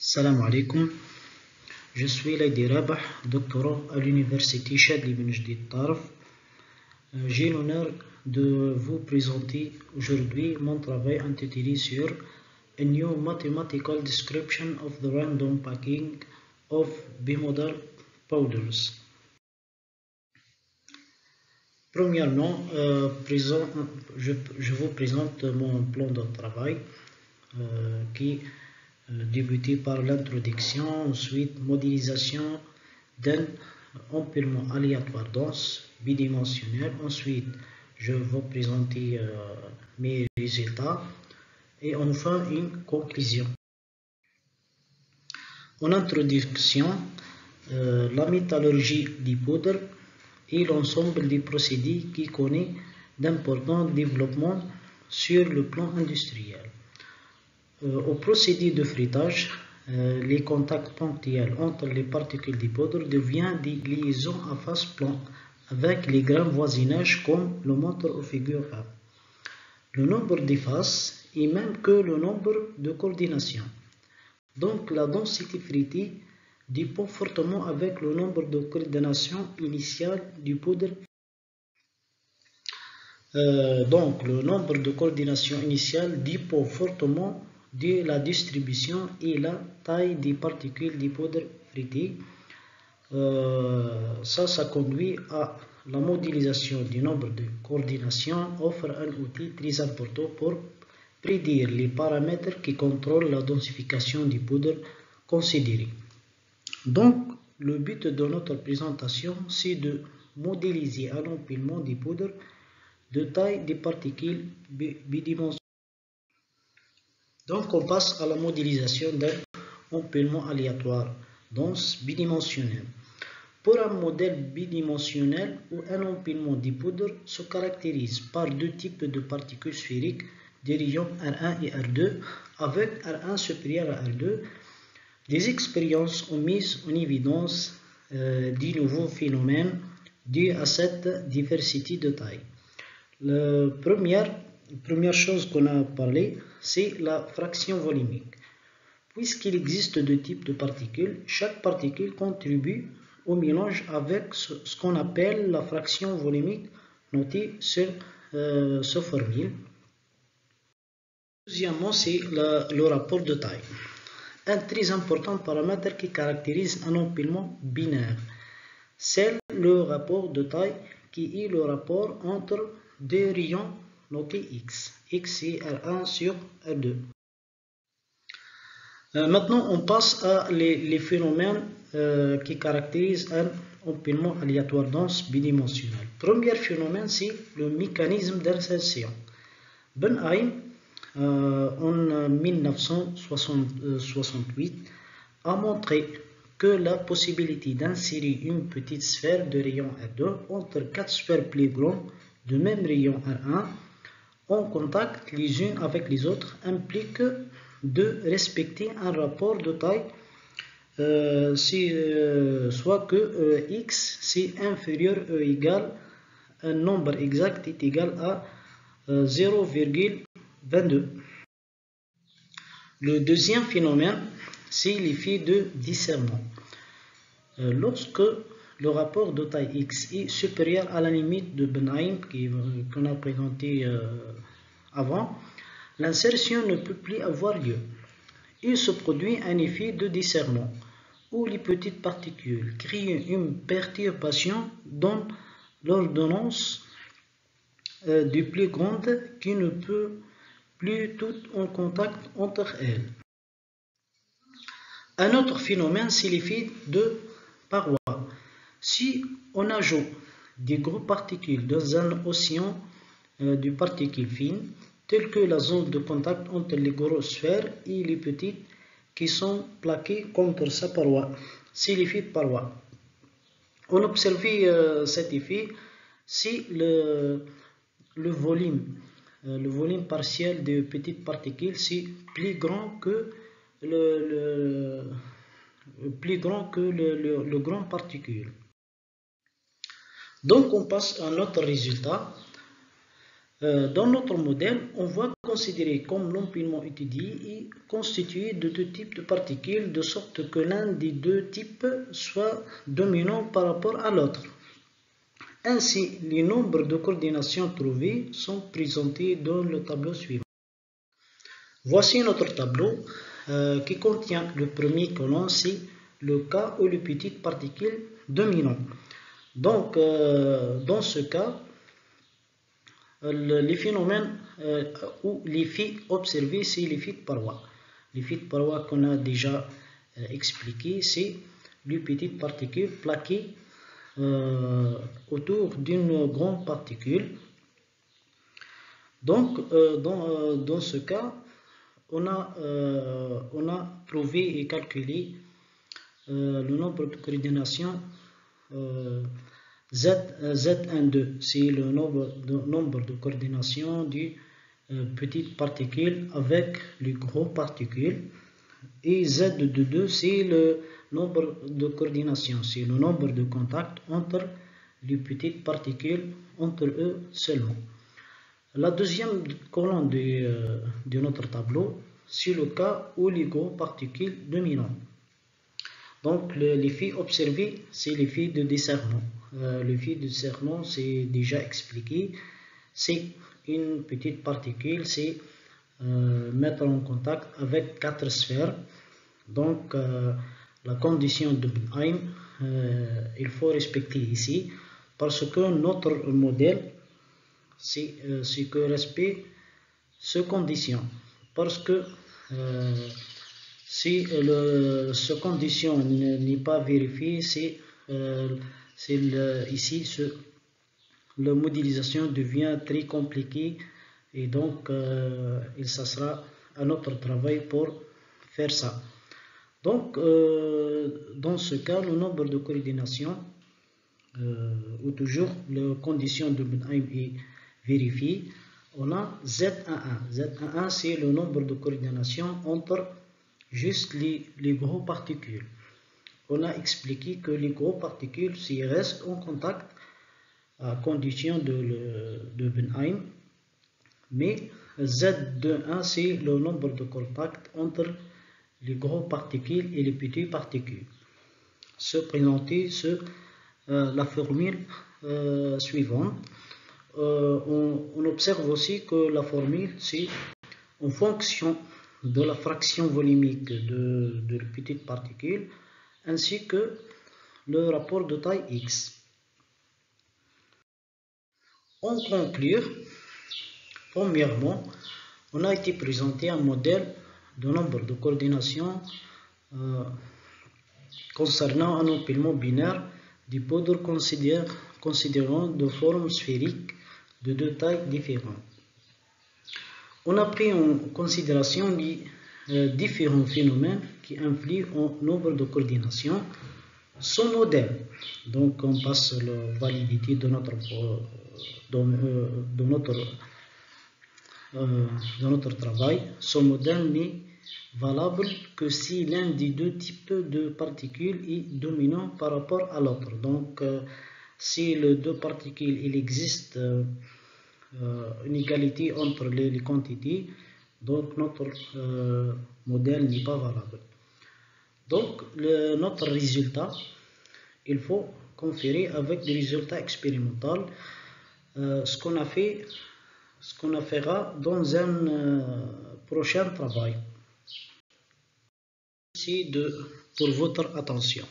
Salam alaikum, je suis Laïdi Rabah, doctorant à l'université Chadli Ben Jdid Tarf. J'ai l'honneur de vous présenter aujourd'hui mon travail intitulé sur A New Mathematical Description of the Random Packing of Bimodal Powders. Premièrement, je vous présente mon plan de travail qui débuté par l'introduction, ensuite modélisation d'un empilement aléatoire dense bidimensionnel. Ensuite, je vais vous présenter mes résultats et enfin une conclusion. En introduction, la métallurgie des poudres et l'ensemble des procédés qui connaît d'importants développements sur le plan industriel. Au procédé de frittage, les contacts ponctuels entre les particules des poudres deviennent des liaisons à face plan avec les grands voisinages comme le montre au figure A. Le nombre des faces est même que le nombre de coordinations. Donc la densité fritée dépend fortement avec le nombre de coordinations initiales du poudre. Donc le nombre de coordinations initiales dépend fortement de la distribution et la taille des particules des poudres fritées. Ça conduit à la modélisation du nombre de coordinations, offre un outil très important pour prédire les paramètres qui contrôlent la densification des poudres considérées. Donc, le but de notre présentation, c'est de modéliser un empilement des poudres de taille des particules bidimensionnelles. Donc, on passe à la modélisation d'un empilement aléatoire dense bidimensionnel. Pour un modèle bidimensionnel où un empilement des poudres se caractérise par deux types de particules sphériques des rayons R1 et R2 avec R1 supérieur à R2, des expériences ont mis en évidence des nouveaux phénomènes dus à cette diversité de taille. La première chose qu'on a parlé, c'est la fraction volumique. Puisqu'il existe deux types de particules, chaque particule contribue au mélange avec ce qu'on appelle la fraction volumique, notée sur ce formule. Deuxièmement, c'est le rapport de taille. Un très important paramètre qui caractérise un empilement binaire, c'est le rapport de taille qui est le rapport entre deux rayons notés X. X c'est R1 sur R2. Maintenant, on passe à les phénomènes qui caractérisent un empilement aléatoire dense bidimensionnel. Premier phénomène, c'est le mécanisme d'insertion. Benheim, en 1968, a montré que la possibilité d'insérer une petite sphère de rayon R2 entre quatre sphères plus grandes de même rayon R1 en contact les unes avec les autres implique de respecter un rapport de taille soit que x c'est inférieur ou égal un nombre exact est égal à 0,22. Le deuxième phénomène, c'est l'effet de discernement. Lorsque le rapport de taille x est supérieur à la limite de Benheim qu'on a présenté avant, l'insertion ne peut plus avoir lieu. Il se produit un effet de discernement où les petites particules créent une perturbation dans l'ordonnance des plus grandes qui ne peut plus toutes en contact entre elles. Un autre phénomène, c'est l'effet de paroi. Si on ajoute des grosses particules dans un océan de particules fines, telles que la zone de contact entre les grosses sphères et les petites qui sont plaquées contre sa paroi, c'est l'effet de paroi. On observe cet effet si le volume partiel des petites particules c'est plus grand que le grand particule. Donc on passe à notre résultat. Dans notre modèle, on voit considéré comme l'empilement étudié est constitué de deux types de particules, de sorte que l'un des deux types soit dominant par rapport à l'autre. Ainsi, les nombres de coordination trouvés sont présentés dans le tableau suivant. Voici notre tableau qui contient le premier colonne, c'est le cas où les petites particules dominantes. Donc, dans ce cas, les phénomènes ou l'effet observé, c'est l'effet de paroi. L'effet de paroi qu'on a déjà expliqué, c'est les petites particules plaquées autour d'une grande particule. Donc, dans ce cas, on a trouvé et calculé le nombre de coordinations Z12, c'est le nombre de coordinations du petite particule avec les grosses particules, et Z22 c'est le nombre de coordinations, c'est le nombre de contacts entre les petites particules, entre eux seulement. La deuxième colonne de notre tableau, c'est le cas où les grosses particules dominantes. Donc l'effet observé, c'est l'effet de desserrement. L'effet de desserrement, c'est déjà expliqué. C'est une petite particule, c'est mettre en contact avec 4 sphères. Donc la condition de Oppenheim, il faut respecter ici, parce que notre modèle, c'est que respecte ces conditions. Parce que si cette condition n'est pas vérifiée, ici la modélisation devient très compliquée, et donc ça sera à notre travail pour faire ça. Donc dans ce cas, le nombre de coordinations ou toujours la condition de Oppenheim est vérifiée. On a Z11. Z11 c'est le nombre de coordinations entre juste les grosses particules. On a expliqué que les grosses particules, s'ils restent en contact à condition de Oppenheim, mais Z21 c'est le nombre de contacts entre les grosses particules et les petites particules. Se présenter la formule suivante. On observe aussi que la formule, c'est en fonction de la fraction volumique de la petite particule ainsi que le rapport de taille X. En conclure, premièrement, on a été présenté un modèle de nombre de coordinations concernant un empilement binaire des poudres considérant de forme sphérique de deux tailles différentes. On a pris en considération les différents phénomènes qui influent au nombre de coordinations. Son modèle, donc on passe la validité de notre travail. Son modèle n'est valable que si l'un des deux types de particules est dominant par rapport à l'autre. Donc si les deux particules, il existe une égalité entre les quantités, donc notre modèle n'est pas valable. Donc notre résultat, il faut conférer avec des résultats expérimentaux ce qu'on fera dans un prochain travail. Merci pour votre attention.